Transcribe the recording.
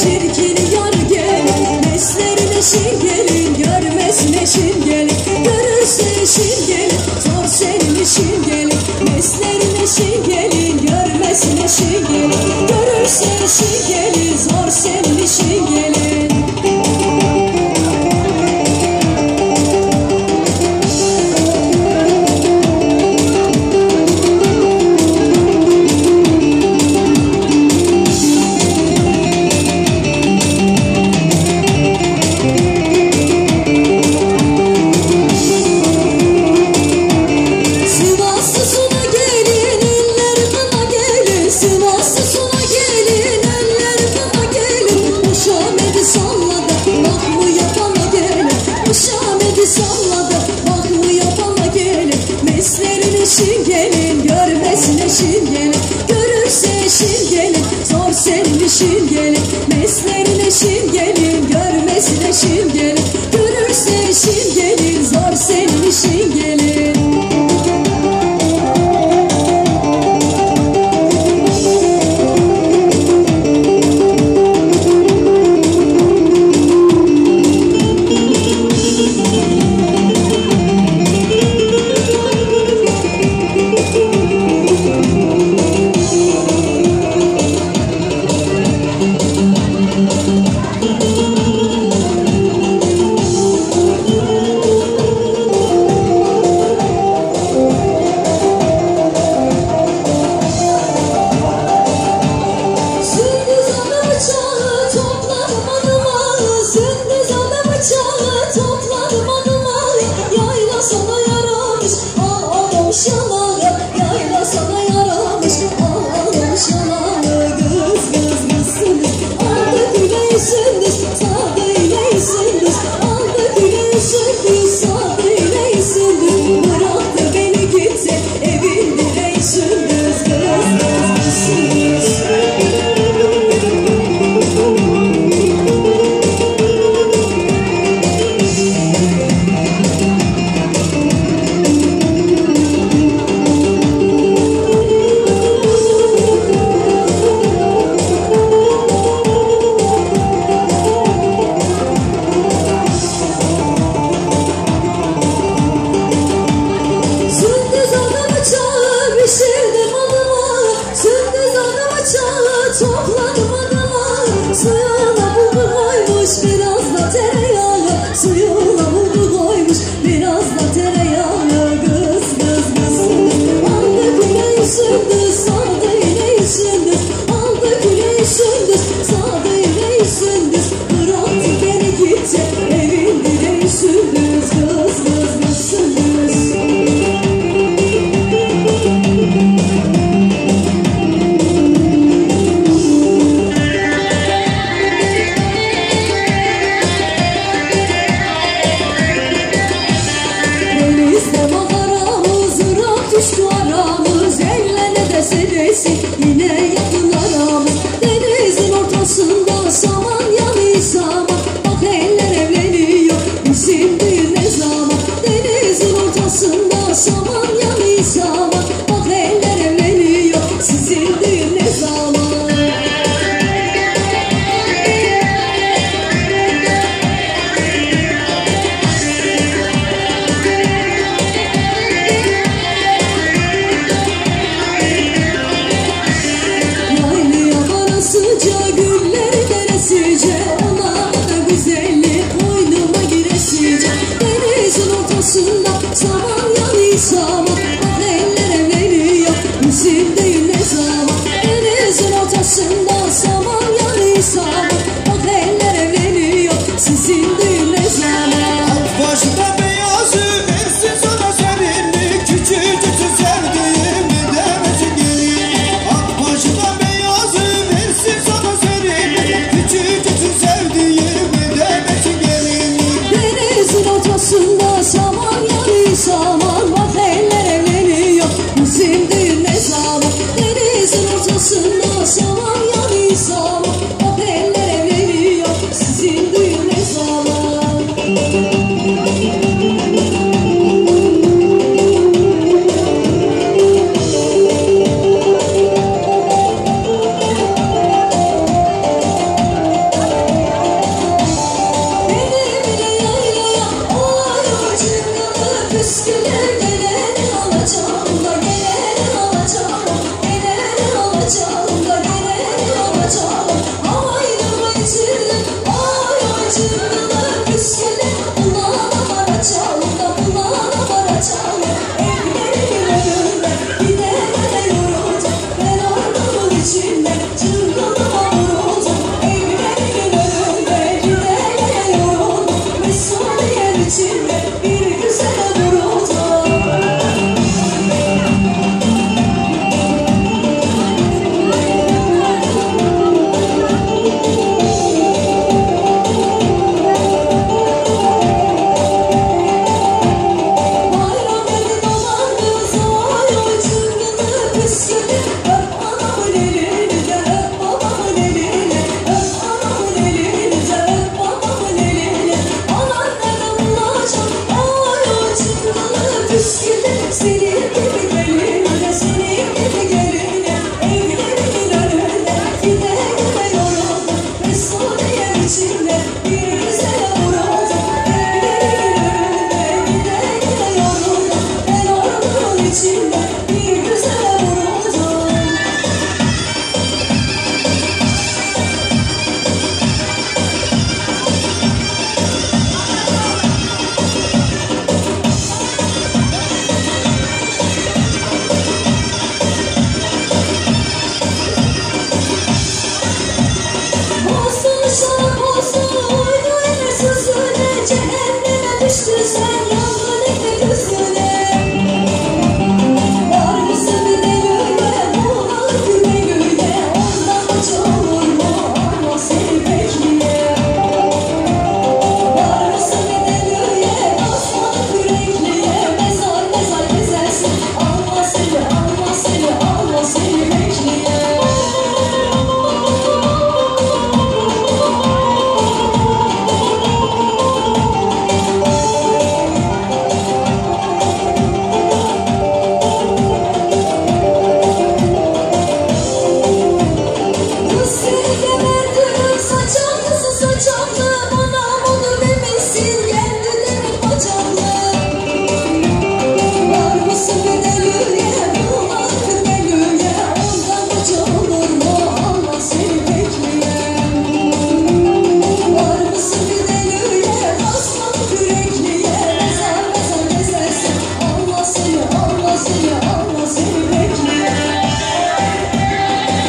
çirkin yar gelin, meslerin eşin gelin, görmesin eşin gelin, görürse eşin gelin, zor senin işin gelin. Meslerin eşin gelin, görmesin eşin gelin, görürse eşin gelin, zor senin işin gelin. Meslerin eşin gelin, görmesin eşin gelin, görürse eşin gelin, zor senin işin gelin. Meslerin eşin gelin, görmesin eşin gelin, görürse eşin gelin, zor senin işin gelin. Topladım adamı, suyuna bulgur koymuş, biraz da tereyağı. Suyuna bulgur koymuş, biraz da tereyağı. Kız kız kız aldı güneyi sündüz, saldı ineyi sündüz. Aldı güneyi sündüz, saldı ineyi sündüz. Bıraktı beni gitti, evin direği sündüz. Kız kız kız sündüz. Düştü aramız, ellene de senesi, yine yakın aramız. Denizin ortasında saman yanı saman, bak eller evleniyor, bizim düğün ne zaman. Denizin ortasında saman yanı saman, bak eller evleniyor, sizin düğün ne zaman. çılgınlık püsküllü. Bulana para çalın da bulana para çalın. Evlerimin önünde gidenlere yorulacak. Ben ortamın içinde çılgınlığa vuruldum. Evlerimin önünde gidenlere yoruldum. Mesudiyenin içinde bir güzele vuruldum. Senin gibi gelinle, senin gibi gelinle, evlerimin önünde gidenlere yoruldum. Mesudiyenin içinde